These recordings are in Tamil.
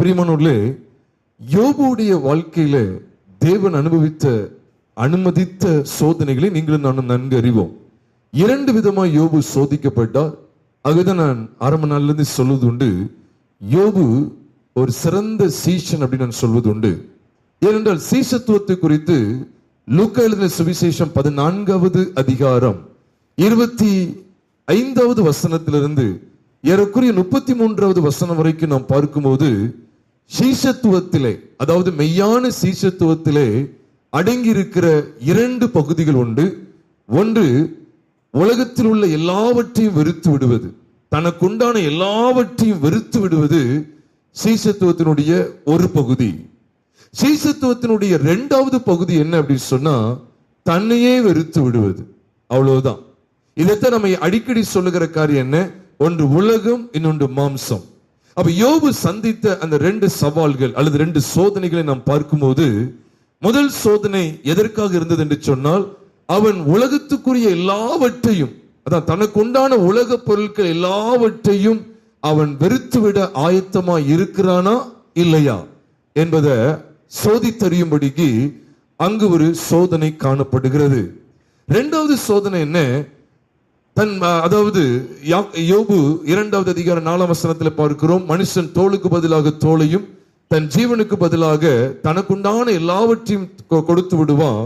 பிரியமானவர்களே, யோபுடைய வாழ்க்கையில தேவன் அனுமதித்த சோதனைகளை நீங்களும் நானும் நன்கு அறிவோம். 2 விதமா யோபு சோதிக்கப்பட்டார். அதுதான் நான் ஆரம்ப நாள்ல இருந்து சொல்வது உண்டு, யோபு ஒரு சிறந்த சீஷன் அப்படின்னு நான் சொல்வது உண்டு. ஏனென்றால் சீஷத்துவத்தை குறித்து லூக்கா எழுதின சுவிசேஷம் 14வது அதிகாரம் 25வது வசனத்திலிருந்து ஏறக்குறைய 33வது வசனம் வரைக்கும் நாம் பார்க்கும்போது, சீஷத்துவத்திலே, அதாவது மெய்யான சீஷத்துவத்திலே அடங்கி இருக்கிற 2 பகுதிகள் உண்டு. ஒன்று, உலகத்தில் உள்ள எல்லாவற்றையும் வெறுத்து விடுவது, தனக்குண்டான எல்லாவற்றையும் வெறுத்து விடுவது சீஷத்துவத்தினுடைய ஒரு பகுதி. சீஷத்துவத்தினுடைய 2வது பகுதி என்ன அப்படின்னு சொன்னா, தன்னையே வெறுத்து விடுவது. அவ்வளவுதான். இதைத்தான் நம்ம அடிக்கடி சொல்லுகிற காரியம் என்ன? ஒன்று உலகம், இன்னொன்று மாம்சம். அப்ப யோபு சந்தித்த அந்த 2 சவால்கள் அல்லது 2 சோதனைகளை நாம் பார்க்கும்போது, முதல் சோதனை எதற்காக இருந்தது என்று சொன்னால், அவன் உலகத்துக்குரிய எல்லாவற்றையும், அதான் தனக்கு உண்டான உலக பொருட்கள் எல்லாவற்றையும் அவன் வெறுத்துவிட ஆயத்தமா இருக்கிறானா இல்லையா என்பதை சோதித்தறியும்படிக்கு அங்கு ஒரு சோதனை காணப்படுகிறது. 2வது சோதனை என்ன? அதாவது யோபு 2வது அதிகாரம் 4ஆம் வசனத்தில் பார்க்கிறோம், மனுஷன் தோளுக்கு பதிலாக தோளையும் தன் ஜீவனுக்கு பதிலாக தனக்குண்டான எல்லாவற்றையும் கொடுத்து விடுவான்,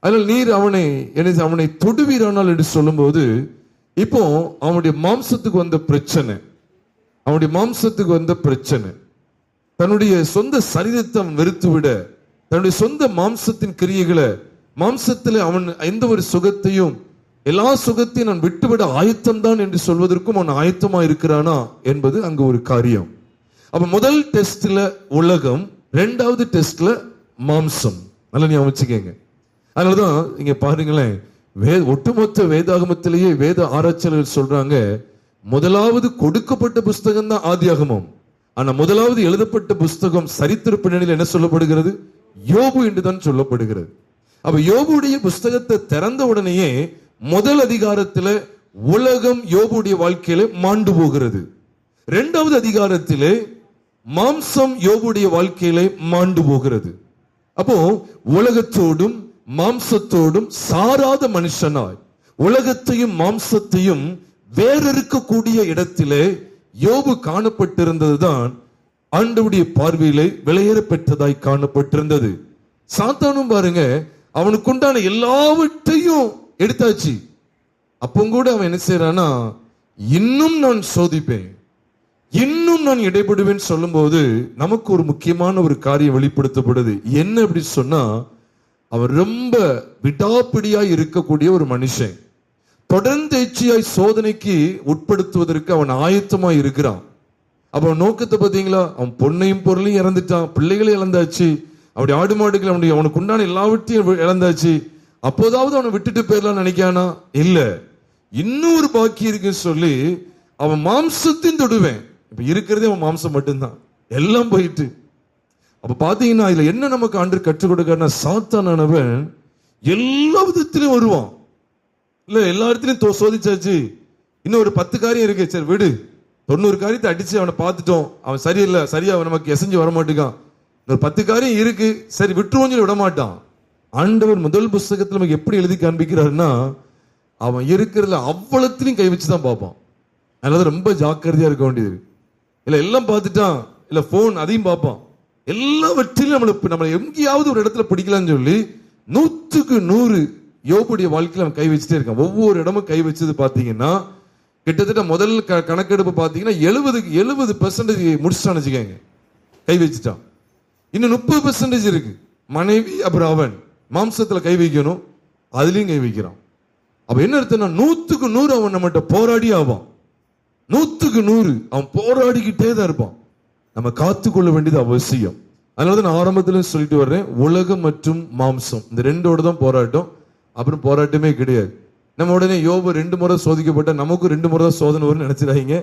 அதனால் நீர் அவனை தொடுவீரானால் என்று சொல்லும்போது, இப்போ அவனுடைய மாம்சத்துக்கு வந்த பிரச்சனை, தன்னுடைய சொந்த சரீரத்தை அவன் வெறுத்து விட, தன்னுடைய சொந்த மாம்சத்தின் கிரியைகளை, மாம்சத்தில் அவன் எந்த ஒரு சுகத்தையும், எல்லா சுகத்தையும் நான் விட்டுவிட ஆயத்தம்தான் என்று சொல்வதற்கும் அவன் ஆயத்தமா இருக்கிறானா என்பது அங்கு ஒரு காரியம். அப்ப முதல் டெஸ்ட்ல உலகம், 2வது டெஸ்ட்ல மாம்சம். நல்லா ஞாபகம் வச்சுக்கங்க. அதனாலதான் இங்க பாருங்களேன், ஒட்டுமொத்த வேதாகமத்திலேயே வேத ஆராய்ச்சியாளர்கள் சொல்றாங்க, முதலாவது கொடுக்கப்பட்ட புஸ்தகம் தான் ஆதியாகமம். ஆனா முதலாவது எழுதப்பட்ட புஸ்தகம் சரித்திர பின்னணியில் என்ன சொல்லப்படுகிறது? யோபு என்றுதான் சொல்லப்படுகிறது. அப்ப யோபுடைய புஸ்தகத்தை திறந்த உடனேயே முதல் அதிகாரத்துல உலகம் யோபுடைய வாழ்க்கையில மாண்டு போகிறது. 2வது அதிகாரத்திலே மாம்சம் யோபுடைய வாழ்க்கையிலே மாண்டு போகிறது. அப்போ உலகத்தோடும் மாம்சத்தோடும் சாராத மனுஷனாய், உலகத்தையும் மாம்சத்தையும் வேறறுக்கக்கூடிய இடத்திலே யோபு காணப்பட்டிருந்ததுதான் ஆண்டவருடைய பார்வையிலே விலையேற பெற்றதாய் காணப்பட்டிருந்தது. சாத்தானும் பாருங்க, அவனுக்கு உண்டான எல்லாவற்றையும் எடுத்தாச்சு. அப்போ கூட அவன் என்ன செய்யறானா, இன்னும் நான் சோதிப்பேன், இன்னும் நான் இடைபடுவேன் சொல்லும் போது நமக்கு ஒரு முக்கியமான ஒரு காரியம் வெளிப்படுத்தப்படுது. என்ன அப்படி சொன்னா, அவன் ரொம்ப விடாப்பிடியாய் இருக்கக்கூடிய ஒரு மனுஷன், தொடர்ந்தேச்சியாய் சோதனைக்கு உட்படுத்துவதற்கு அவன் ஆயத்தமாய் இருக்கிறான். அப்ப நோக்கத்தை பார்த்தீங்களா? அவன் பொண்ணையும் பொருளையும் இறந்துட்டான், பிள்ளைகளையும் இழந்தாச்சு, அப்படி ஆடு மாடுகள் அவனுக்கு உண்டான எல்லாவற்றையும் இழந்தாச்சு. அப்போதாவது அவனை விட்டுட்டு போயிடலாம் நினைக்கானா? இல்ல, இன்னொரு பாக்கி இருக்கு சொல்லி அவன் மாம்சத்தையும் தொடுவேன். இப்ப இருக்கிறதே அவன் மாம்சம் மட்டும்தான், எல்லாம் போயிட்டு. அப்ப பாத்தீங்கன்னா இதுல என்ன நமக்கு ஆண்டு கற்றுக் கொடுக்க, சாத்தானவன் எல்லா விதத்திலும் வருவான். இல்ல எல்லா இடத்துலயும் சோதிச்சாச்சு, இன்னும் ஒரு 10 காரியம் இருக்கு, சரி விடு, 90 காரியத்தை அடிச்சு அவனை பார்த்துட்டோம், அவன் சரியில்லை, சரியா நமக்கு எசைஞ்சு வர மாட்டேங்கான், ஒரு 10 காரியம் இருக்கு, சரி விட்டுருவோம் சொல்லி விட மாட்டான். ஆண்டவர் முதல் புஸ்தகத்தில் நமக்கு எப்படி எழுதி காண்பிக்கிறாருன்னா, அவன் இருக்கிறதுல அவ்வளத்திலையும் கை வச்சுதான் பார்ப்பான். அதனால ரொம்ப ஜாக்கிரதையா இருக்க வேண்டியது. இல்ல எல்லாம் பார்த்துட்டான், இல்ல போன் அதையும் பார்ப்பான், எல்லாவற்றிலும் நம்மளை எங்கேயாவது ஒரு இடத்துல பிடிக்கலாம்னு சொல்லி 100க்கு 100 யோபுடைய வாழ்க்கையில் அவன் கை வச்சுட்டே இருக்கான். ஒவ்வொரு இடமும் கை வச்சது பாத்தீங்கன்னா கிட்டத்தட்ட முதல் கணக்கெடுப்பு பாத்தீங்கன்னா 70% முடிச்சுட்டான்னு வச்சுக்கோங்க, கை வச்சுட்டான். இன்னும் 30% இருக்கு. மனைவி அப்புறம் அவன் மாம்சத்துல கை வைக்கணும், அதுலயும் கை வைக்கிறான். அப்ப என்ன அர்த்தம்னா 100க்கு 100 அவன் நம்மகிட்ட போராடி ஆவான். 100க்கு 100 அவன் போராடிக்கிட்டே தான் இருப்பான். நம்ம காத்துக்கொள்ள வேண்டியது அவசியம். அதனாலதான் நான் ஆரம்பத்துல சொல்லிட்டு வர்றேன், உலகம் மற்றும் மாம்சம் இந்த 2ஓட தான் போராட்டம், அப்புறம் போராட்டமே கிடையாது. நம்ம உடனே யோபு 2 முறை சோதிக்கப்பட்ட நமக்கும் 2 முறை தான் சோதனை வரும்னு நினைச்சிடாதீங்க.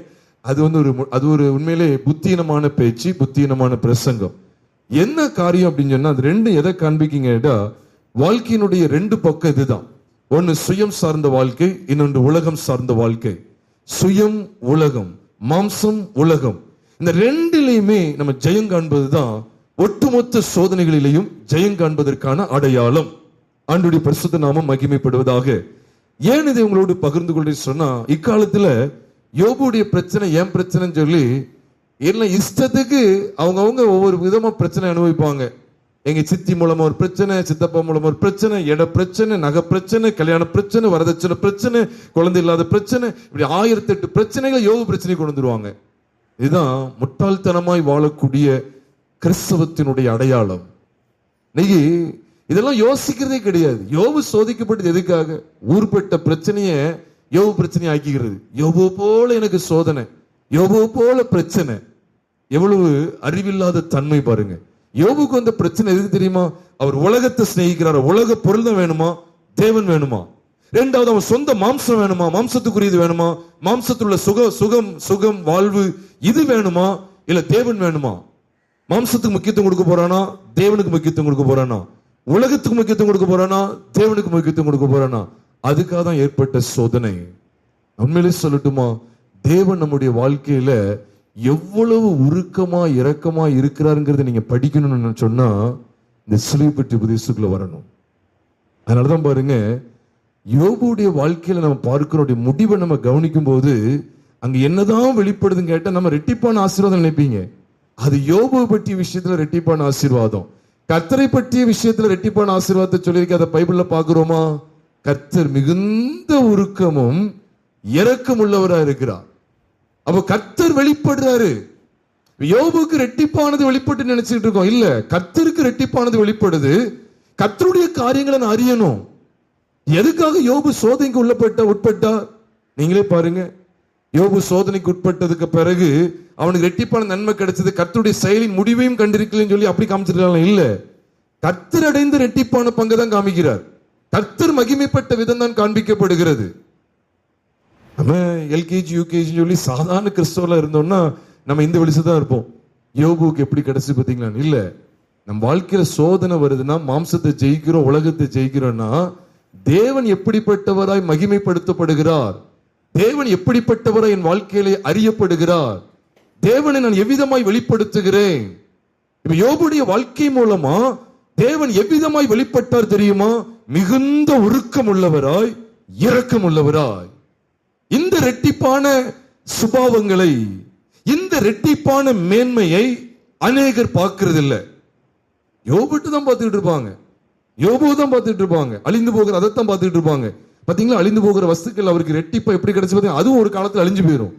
அது ஒரு உண்மையிலே புத்தீனமான பேச்சு, புத்தீனமான பிரசங்கம். என்ன காரியம் அப்படின்னு சொன்னா, அது 2 எதை காண்பிக்கீங்கடா, வாழ்க்கையினுடைய 2 பக்கம் இதுதான். ஒன்னு சுயம் சார்ந்த வாழ்க்கை, இன்னொன்று உலகம் சார்ந்த வாழ்க்கை. சுயம் உலகம், மாம்சம் உலகம். இந்த ரெண்டிலையுமே நம்ம ஜெயம் காண்பதுதான் ஒட்டுமொத்த சோதனைகளிலேயும் ஜெயம் காண்பதற்கான அடையாளம். ஆண்டவருடைய பரிசுத்த நாமம் மகிமைப்படுவதாக. ஏன் இதை உங்களோடு பகிர்ந்து கொள்றேன்னு சொன்னா, இக்காலத்துல யோபுடைய பிரச்சனை ஏன் பிரச்சனைன்னு சொல்லி எல்லாம் இஷ்டத்துக்கு அவங்க ஒவ்வொரு விதமா பிரச்சனை அனுபவிப்பாங்க. எங்க சித்தி மூலமா ஒரு பிரச்சனை, சித்தப்பா மூலமா ஒரு பிரச்சனை, இட பிரச்சனை, நகை பிரச்சனை, கல்யாண பிரச்சனை, வரதட்சணை பிரச்சனை, குழந்தை இல்லாத பிரச்சனை, இப்படி 1008 பிரச்சனைகளை யோபு பிரச்சனை கொண்டு வந்துருவாங்க. இதுதான் முட்டாள்தனமாய் வாழக்கூடிய கிறிஸ்தவத்தினுடைய அடையாளம். இன்னைக்கு இதெல்லாம் யோசிக்கிறதே கிடையாது. யோபு சோதிக்கப்பட்டது எதுக்காக? ஊர்பட்ட பிரச்சனைய யோபு பிரச்சனை ஆக்கிக்கிறது. யோபு போல எனக்கு சோதனை, யோபு போல பிரச்சனை. எவ்வளவு அறிவில்லாத தன்மை பாருங்க. யோபுக்கு வந்த பிரச்சனை எதுக்கு தெரியுமா? அவர் உலகத்தை சிநேகிக்கிறார். உலக பொருள் தான் வேணுமா, தேவன் வேணுமா? இரண்டாவது, அவன் சொந்த மாம்சம் வேணுமா, மாம்சத்துக்குரியது வேணுமா, மாம்சத்துள்ள சுகம் வாழ்வு இது வேணுமா, இல்ல தேவன் வேணுமா? மாம்சத்துக்கு முக்கியத்துவம் கொடுக்க போறானா, தேவனுக்கு முக்கியத்துவம் கொடுக்க போறானா? உலகத்துக்கு முக்கியத்துவம் கொடுக்க போறானா, தேவனுக்கு முக்கியத்துவம் கொடுக்க போறானா? அதுக்காக தான் ஏற்பட்ட சோதனை. உண்மையிலே சொல்லட்டுமா, தேவன் நம்முடைய வாழ்க்கையில எவ்வளவு உருக்கமா இரக்கமா இருக்கிறாருங்கிறத நீங்க படிக்கணும்னு சொன்னா இந்த சிலுவை பற்றி உபதேசத்துக்குள்ள வரணும். அதனாலதான் பாருங்க, யோபுடைய வாழ்க்கையில நம்ம பார்க்கிற முடிவை நம்ம கவனிக்கும் போது அங்க என்னதான் வெளிப்படுதுன்னு கேட்டா நம்ம ரெட்டிப்பான ஆசீர்வாதம் நினைப்பீங்க. அது யோபுவை பற்றிய விஷயத்துல ரெட்டிப்பான ஆசீர்வாதம். கர்த்தரை பற்றிய விஷயத்துல ரெட்டிப்பான ஆசீர்வாதத்தை சொல்லியிருக்க அதை பைபிள்ல பாக்குறோமா? கர்த்தர் மிகுந்த உருக்கமும் இரக்கம் உள்ளவரா இருக்கிறார். அப்ப கர்த்தர் வெளிப்படுறாரு. யோபுக்கு ரெட்டிப்பானது வெளிப்பட்டு நினைச்சிட்டு இருக்கோம். இல்ல, கர்த்தருக்கு ரெட்டிப்பானது வெளிப்படுது. கர்த்தருடைய காரியங்களை நான் அறியணும். எதுக்காக யோபு சோதனைக்கு உட்பட்டா நீங்களே பாருங்க. யோபு சோதனைக்கு உட்பட்டதுக்கு பிறகு அவனுக்கு ரெட்டிப்பான நன்மை கிடைச்சது. கர்த்தருடைய செயலின் முடிவையும் கண்டிருக்கலன்னு சொல்லி அப்படி காமிச்சிருக்காங்க. இல்ல, கர்த்தர் அடைந்த ரெட்டிப்பான பங்கு தான் காமிக்கிறார். கர்த்தர் மகிமைப்பட்ட விதம் தான் காண்பிக்கப்படுகிறது. நம்ம எல்கேஜி யூகேஜி சொல்லி சாதாரண கிறிஸ்தவர்களா இருந்தோம்னா நம்ம இந்த வெளிச்சதான் இருப்போம். யோபுக்கு எப்படி கிடைச்சு பார்த்தீங்களா? இல்ல, நம்ம வாழ்க்கையில சோதனை வருதுன்னா, மாம்சத்தை ஜெயிக்கிறோம், உலகத்தை ஜெயிக்கிறோம்னா, தேவன் எப்படிப்பட்டவராய் மகிமைப்படுத்தப்படுகிறார், தேவன் எப்படிப்பட்டவராய் என் வாழ்க்கையிலே அறியப்படுகிறார், தேவனை நான் எவ்விதமாய் வெளிப்படுத்துகிறேன். இப்ப யோபுடைய வாழ்க்கை மூலமா தேவன் எவ்விதமாய் வெளிப்பட்டார் தெரியுமா? மிகுந்த உருக்கம் உள்ளவராய், இரக்கம் உள்ளவராய். இந்த ரெட்டிப்பான சுபாவங்களை, இந்த ரெட்டிப்பான மேன்மையை அநேகர் பார்க்கிறது இல்ல. யோபுட்டு தான் பார்த்துட்டு இருப்பாங்க, யோபு தான் பார்த்துட்டு இருப்பாங்க. அழிந்து போகிற அதைத்தான் பார்த்துட்டு இருப்பாங்க. பாத்தீங்களா, அழிந்து போகிற வஸ்துக்கள் அவருக்கு ரெட்டிப்பா எப்படி கிடைச்சு, அதுவும் ஒரு காலத்துல அழிஞ்சு போயிடும்.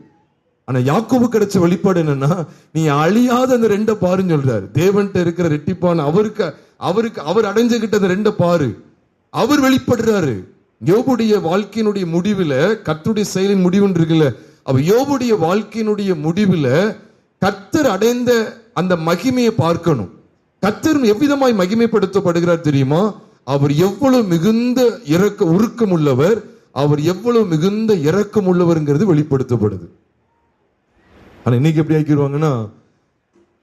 ஆனா யாக்கோபு கிடைச்ச வெளிப்பாடு என்னன்னா, நீ அழியாத அந்த ரெண்ட பாருன்னு சொல்றாரு. தேவன்கிட்ட இருக்கிற ரெட்டிப்பான அவர் அடைஞ்சுகிட்ட அந்த ரெண்ட பாரு, அவர் வெளிப்படுறாரு. யோபுடைய வாழ்க்கையினுடைய முடிவுல கர்த்தருடைய செயலின் முடிவு இருக்குல்ல, அவ யோபுடைய வாழ்க்கையினுடைய முடிவுல கர்த்தர் அடைந்த அந்த மகிமையை பார்க்கணும். கர்த்தர் எவ்விதமாய் மகிமைப்படுத்தப்படுகிறார் தெரியுமா? அவர் எவ்வளவு மிகுந்த உருக்கம் உள்ளவர், அவர் எவ்வளவு மிகுந்த இரக்கம் உள்ளவர்ங்கிறது வெளிப்படுத்தப்படுது. ஆனா இன்னைக்கு எப்படி ஆக்கிடுவாங்கன்னா,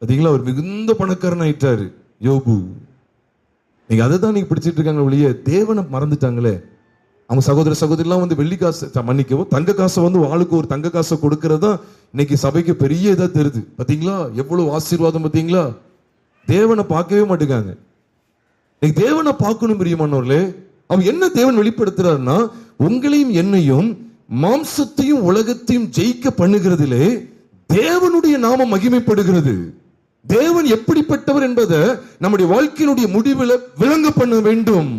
பாத்தீங்களா, அவர் மிகுந்த பணக்காரன் ஆயிட்டாரு யோபு. நீங்க அதை தான் நீங்க பிடிச்சிட்டு இருக்காங்க ஒழிய தேவனை மறந்துட்டாங்களே. அவங்க சகோதர சகோதரிலாம் வந்து வெள்ளி காசு மன்னிக்கவும் தங்க காசை வந்து ஆளுக்கு ஒரு தங்க காசை கொடுக்கறதா இன்னைக்கு சபைக்கு பெரிய இதா தெரியுது. பாத்தீங்களா எவ்வளவு ஆசீர்வாதம், பாத்தீங்களா? தேவனை பார்க்கவே மாட்டேங்காங்க. இன்னைக்கு தேவனை பார்க்கணும் பிரியமானவர்களே. அவன் என்ன தேவன் வெளிப்படுத்துறாருன்னா, உங்களையும் என்னையும் மாம்சத்தையும் உலகத்தையும் ஜெயிக்க பண்ணுகிறதிலே தேவனுடைய நாமம் மகிமைப்படுகிறது. தேவன் எப்படிப்பட்டவர் என்பதை நம்முடைய வாழ்க்கையினுடைய முடிவில் விளங்க பண்ண வேண்டும்.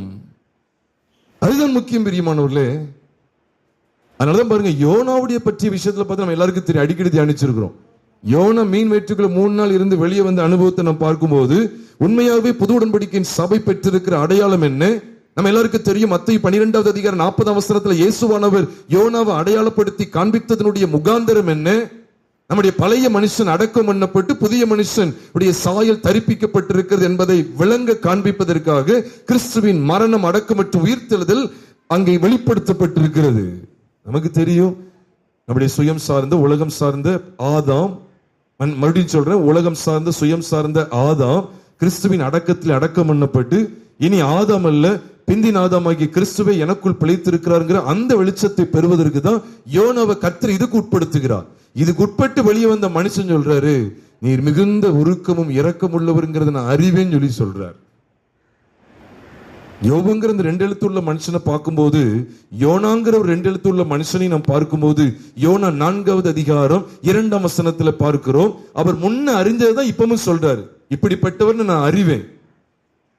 அதுதான் முக்கியம் பிரியமானவர்களே. அதனாலதான் பாருங்க, யோனாவுடைய பற்றிய விஷயத்துல பார்த்து நம்ம எல்லாருக்கும் தெரியும், அடிக்கடி தியானிச்சிருக்கிறோம். யோனா மீன் வயிற்றுக்குள்ள 3 நாள் இருந்து வெளியே வந்த அனுபவத்தை நம்ம பார்க்கும்போது உண்மையாகவே புது உடன்படிக்கையின் சபை பெற்றிருக்கிற அடையாளம் என்ன நம்ம எல்லாருக்கும் தெரியும். மத்தேயு 12வது அதிகாரம் 40வது வசனத்துல இயேசுவானவர் யோனாவை அடையாளப்படுத்தி காண்பித்ததனுடைய முகாந்தரம் என்ன? நம்முடைய பழைய மனுஷன் அடக்கம் பண்ணப்பட்டு புதிய மனுஷன் உடைய சாயல் தரிப்பிக்கப்பட்டிருக்கிறது என்பதை விளங்க காண்பிப்பதற்காக கிறிஸ்துவின் மரணம், அடக்கம் மற்றும் உயிர்த்தெழுதல் அங்கே வெளிப்படுத்தப்பட்டிருக்கிறது. நமக்கு தெரியும், நம்முடைய சுயம் சார்ந்த உலகம் சார்ந்த ஆதாம், மறுபடியும் சொல்றேன், உலகம் சார்ந்த சுயம் சார்ந்த ஆதாம் கிறிஸ்துவின் அடக்கத்தில் அடக்கம் பண்ணப்பட்டு இனி ஆதாம் அல்ல பிந்தின் ஆதாமாகிய கிறிஸ்துவை எனக்குள் பிழைத்திருக்கிறார் அந்த வெளிச்சத்தை பெறுவதற்கு தான் யோனாவை கர்த்தர் இதுக்கு உட்படுத்துகிறார். இதுக்கு உட்பட்டு வெளியே வந்த மனுஷன் சொல்றாரு, நீர் மிகுந்த உருக்கமும் இரக்கம் உள்ளவருங்கிறத நான் அறிவேன்னு சொல்லி சொல்றார். யோபுங்கிற இந்த 2 எழுத்துள்ள மனுஷனை பார்க்கும்போது, யோனாங்கிற ஒரு 2 எழுத்துள்ள மனுஷனை நாம் பார்க்கும்போது, யோனா 4வது அதிகாரம் 2ஆம் வசனத்துல பார்க்கிறோம். அவர் முன்ன அறிஞ்சதுதான் இப்பவும் சொல்றாரு, இப்படிப்பட்டவர்னு நான் அறிவேன்.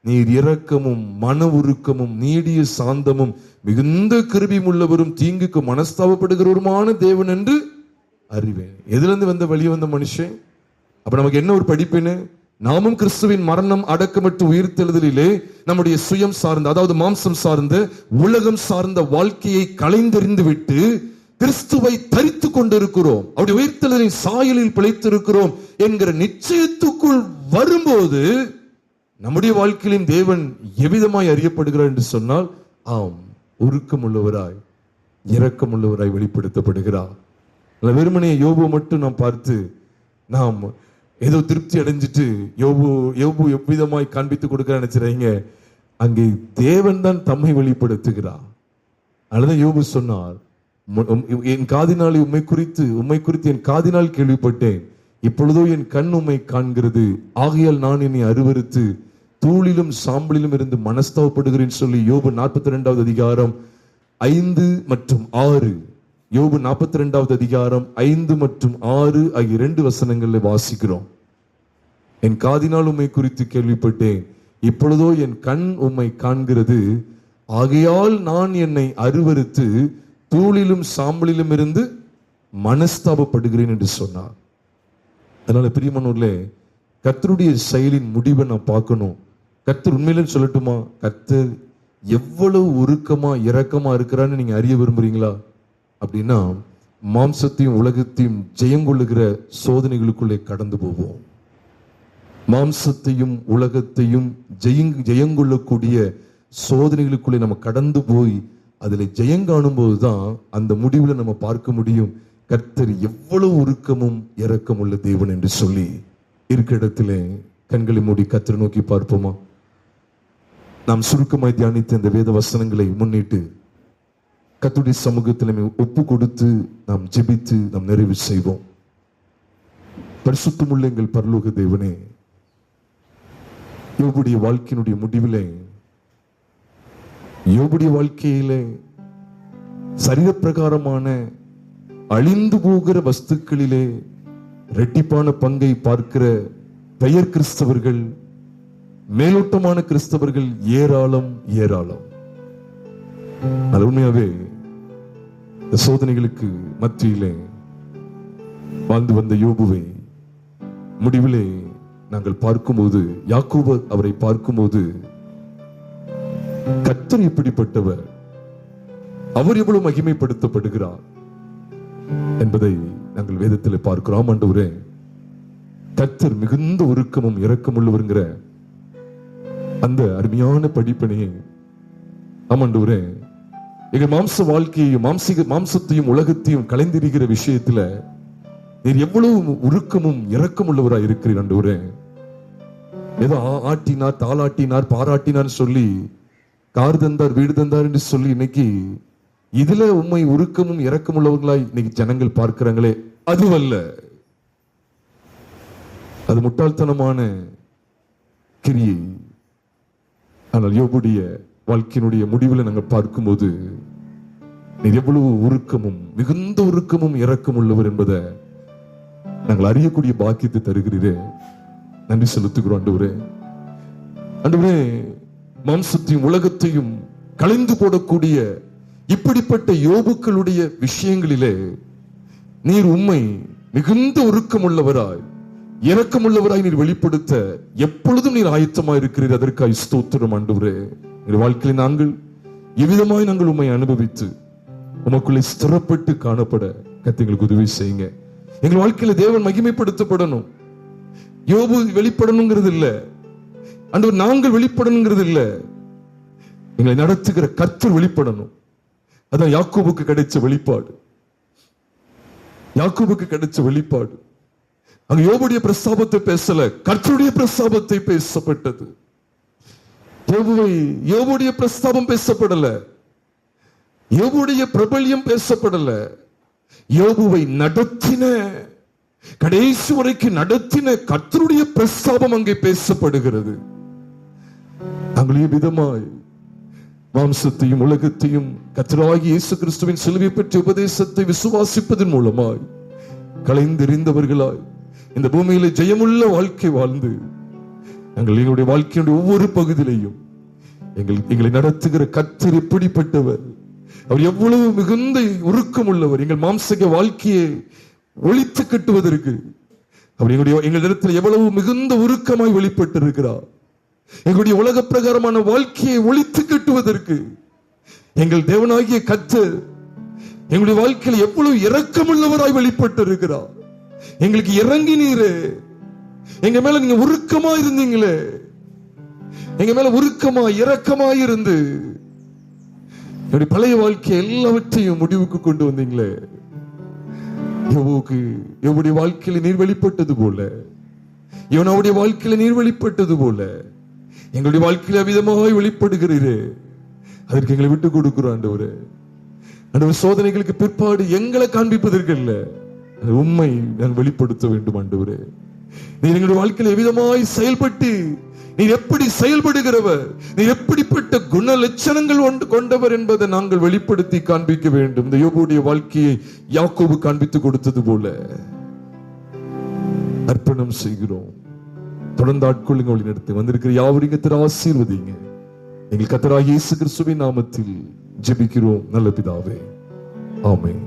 நீர் இரக்கமும் மன உருக்கமும் நீடிய சாந்தமும் மிகுந்த கிருபையும் உள்ளவரும் தீங்குக்கு மனஸ்தாபப்படுகிறவருமான தேவன் என்று அறிவேன். எதுல இருந்து வெளியே வந்த மனுஷன்? அப்ப நமக்கு என்ன ஒரு படிப்புன்னு, நாமும் கிறிஸ்துவின் மரணம் அடக்கமற்ற உயிர்த்தெழுதலிலே நம்முடைய சுயம் சார்ந்த, அதாவது மாம்சம் சார்ந்த உலகம் சார்ந்த வாழ்க்கையை களைந்தெறிந்து விட்டு கிறிஸ்துவை தரித்து கொண்டிருக்கிறோம், அவருடைய உயிர்த்தெழுதலின் சாயலில் பிழைத்திருக்கிறோம் என்கிற நிச்சயத்துக்குள் வரும்போது நம்முடைய வாழ்க்கையிலும் தேவன் எவ்விதமாய் அறியப்படுகிறார் என்று சொன்னால், ஆம், உருக்கம் உள்ளவராய் இரக்கம் உள்ளவராய் வெளிப்படுத்தப்படுகிறார். வெறுமனே யோபு மட்டும் நாம் பார்த்து நாம் ஏதோ திருப்தி அடைஞ்சிட்டு யோபு எவ்விதமாய் காண்பித்து கொடுக்க நினைச்சிருங்க. அங்கே தேவன் தான் தம்மை வெளிப்படுத்துகிறார். அதுதான் யோபு சொன்னார், என் காதினாலே உம்மை குறித்து என் காதினால் கேள்விப்பட்டேன், இப்பொழுதோ என் கண் உம்மை காண்கிறது, ஆகையால் நான் என்னை அருவருத்து தூளிலும் சாம்பலிலும் இருந்து மனஸ்தாபப்படுகிறேன் சொல்லி யோபு 42வது அதிகாரம் 5 மற்றும் 6, யோபு 42வது அதிகாரம் 5 மற்றும் 6 ஆகிய 2 வசனங்களில் வாசிக்கிறோம். என் காதினால் உம்மை குறித்து கேள்விப்பட்டேன், இப்பொழுதோ என் கண் உம்மை காண்கிறது, ஆகையால் நான் என்னை அருவருத்து தூளிலும் சாம்பலிலும் இருந்து மனஸ்தாபப்படுகிறேன் என்று சொன்னார். அதனால பிரியமானவர்களே, கர்த்தருடைய செயலின் முடிவை நான் பார்க்கணும். கர்த்தர் உண்மையிலே சொல்லட்டுமா, கர்த்தர் எவ்வளவு உருக்கமா இரக்கமா இருக்கிறான்னு நீங்க அறிய விரும்புறீங்களா அப்படின்னா, மாம்சத்தையும் உலகத்தையும் ஜெயங்கொள்ளுகிற சோதனைகளுக்குள்ளே கடந்து போவோம். மாம்சத்தையும் உலகத்தையும் ஜெயங்கொள்ளக்கூடிய சோதனைகளுக்குள்ளே நம்ம கடந்து போய் அதுல ஜெயங்காணும் போதுதான் அந்த முடிவுல நம்ம பார்க்க முடியும் கர்த்தர் எவ்வளவு உருக்கமும் இரக்கம் உள்ள தேவன் என்று சொல்லி. இருக்க இடத்துல கண்களை மூடி கர்த்தரை நோக்கி பார்ப்போமா? நாம் சுருக்கமாய் தியானித்த இந்த வேத வசனங்களை முன்னிட்டு கர்த்தருடைய சமூகத்தில் ஒப்பு கொடுத்து நாம் ஜெபித்து நாம் நிறைவு செய்வோம். பரிசுத்தமுள்ள எங்கள் பரலோக தேவனே, யோபுடைய வாழ்க்கையினுடைய முடிவிலே, யோபுடைய வாழ்க்கையிலே சரீரப்பிரகாரமான அழிந்து போகிற வஸ்துக்களிலே இரட்டிப்பான பங்கை பார்க்கிற பெயர் கிறிஸ்தவர்கள், மேலோட்டமான கிறிஸ்தவர்கள் ஏராளம் ஏராளம். அது உண்மையாவே இந்த சோதனைகளுக்கு மத்தியிலே வாழ்ந்து வந்த யோபுவை முடிவிலே நாங்கள் பார்க்கும்போது, யாக்கோபு அவரை பார்க்கும்போது, கர்த்தர் எப்படிப்பட்டவர், அவர் எவ்வளவு மகிமைப்படுத்தப்படுகிறார் என்பதை நாங்கள் வேதத்தில் பார்க்கிறோம். ஆண்டவரே, கர்த்தர் மிகுந்த உருக்கமும் இரக்கமுள்ளவருங்கிற அந்த அருமையான படிப்பினையை ஆமாண்டவரே, எங்கள் மாம்ச வாழ்க்கையையும் மாம்சத்தையும் உலகத்தையும் கலைந்திருக்கிற விஷயத்துல நீர் எவ்வளவு உருக்கமும் இரக்கம் உள்ளவராய் இருக்கிறீர் ஆண்டவரே. ஏதோ ஆட்டினார், தாளாட்டினார், பாராட்டினார் சொல்லி, கார் தந்தார், வீடு தந்தார் என்று சொல்லி இன்னைக்கு இதுல உண்மை உருக்கமும் இரக்கம் உள்ளவர்களாய் இன்னைக்கு ஜனங்கள் பார்க்கிறாங்களே, அதுவல்ல. அது முட்டாள்தனமான கிரியை. ஆனால் யோபுடைய வாழ்க்கையினுடைய முடிவில் நாங்கள் பார்க்கும்போது நீர் எவ்வளவு உருக்கமும் மிகுந்த உருக்கமும் இரக்கம் உள்ளவர் என்பதை நாங்கள் அறியக்கூடிய பாக்கியத்தை தருகிறீரே, நன்றி செலுத்துகிறோம் ஆண்டவரே. ஆண்டவரே, மாம்சத்தையும் உலகத்தையும் கலைந்து போடக்கூடிய இப்படிப்பட்ட யோபுக்களுடைய விஷயங்களிலே நீர் உம்மை மிகுந்த உருக்கம் உள்ளவராய் இரக்கமுள்ளவராய் நீர் வெளிப்படுத்த எப்பொழுதும் நீர் ஆயத்தமாய் இருக்கிறீர். அதற்காக ஸ்தோத்திரம் ஆண்டவரே. எங்கள் வாழ்க்கையில் நாங்கள் எவ்விதமாய் நாங்கள் உம்மை அனுபவித்து உமக்குள்ளே ஸ்திரப்பட்டு காணப்பட கர்த்தர் உதவி செய்யுங்க. எங்கள் வாழ்க்கையில தேவன் மகிமைப்படுத்தப்படணும். யோபு வெளிப்படணுங்கிறது இல்ல ஆண்டவர், நாங்கள் வெளிப்படணுங்கிறது இல்ல, எங்களை நடத்துகிற கர்த்தர் வெளிப்படணும். அதான் யாக்கோபுக்கு கிடைச்ச வெளிப்பாடு. யாக்கோபுக்கு கிடைச்ச வெளிப்பாடு அங்க யோபுடைய பிரஸ்தாபத்தை பேசல, கர்த்தருடைய பிரஸ்தாபத்தை பேசப்பட்டது. யோபுடைய பிரஸ்தாபம் பேசப்படல, யோபுடைய பிரபல்யம் பேசப்படல, யோபுவை நடத்தின, கடைசி வரைக்கும் நடத்தின கர்த்தருடைய பிரஸ்தாபம் அங்கே பேசப்படுகிறது. நாங்கள் விதமாய் மாம்சத்தையும் உலகத்தையும் கர்த்தராகிய இயேசு கிறிஸ்துவின் சிலுவை பற்றிய உபதேசத்தை விசுவாசிப்பதன் மூலமாய் கலைந்தெறிந்தவர்களாய் இந்த பூமியில ஜெயமுள்ள வாழ்க்கை வாழ்ந்து நாங்கள் எங்களுடைய வாழ்க்கையுடைய ஒவ்வொரு பகுதியிலையும் எங்களை நடத்துகிற கர்த்தர் எப்படிப்பட்டவர், அவர் எவ்வளவு மிகுந்த உருக்கம் உள்ளவர், எங்கள் மாம்சக வாழ்க்கையை ஒழித்து கட்டுவதற்கு அவர் எங்கள் இடத்தில் எவ்வளவு மிகுந்த உருக்கமாய் வெளிப்பட்டிருக்கிறார். எங்களுடைய உலக பிரகாரமான வாழ்க்கையை ஒழித்து கட்டுவதற்கு எங்கள் தேவனாகிய கர்த்தர் எங்களுடைய வாழ்க்கையில் எவ்வளவு இரக்கமுள்ளவராய் வெளிப்பட்டிருக்கிறார். எங்களுக்கு இறங்கினீரே, எங்க மேல நீங்க உருக்கமா இருந்தீங்களே, எங்க மேல உருக்கமா இரக்கமாய் இருந்து என்னுடைய பழைய வாழ்க்கை எல்லாவற்றையும் முடிவுக்கு கொண்டு வந்தீங்களே. யோபுடைய வாழ்க்கையில நீர் வெளிப்பட்டது போல, யோனாவுடைய வாழ்க்கையில நீர் வெளிப்பட்டது போல எங்களுடைய வாழ்க்கையில விதமாக வெளிப்படுகிறீரே. அதற்கு எங்களை விட்டு கொடுக்கிறோம் ஆண்டவரே. ஆண்டவர் சோதனைகளுக்கு பிற்பாடு எங்களை காண்பிப்பதற்கு இல்ல, உண்மை நாங்கள் வெளிப்படுத்த வேண்டும் ஆண்டவரே. நீர் எங்களுடைய வாழ்க்கையில எவ்விதமாய் செயல்பட்டு நீர் எப்படி செயல்படுகிறவர், நீர் எப்படிப்பட்ட குண லட்சணங்கள் கொண்டவர் என்பதை நாங்கள் வெளிப்படுத்தி காண்பிக்க வேண்டும். இந்த யோபுடைய வாழ்க்கையை யாக்கோபு காண்பித்து கொடுத்தது போல அர்ப்பணம் செய்கிறோம். தொடர்ந்து ஆட்கொள்ளுங்க, வழி நடத்தி வந்திருக்கிற யாவரையும் கர்த்தர் ஆசீர்வதிங்க. எங்கள் கர்த்தராகிய இயேசு கிறிஸ்துவின் நாமத்தில் ஜெபிக்கிறோம் நல்ல பிதாவே, ஆமென்.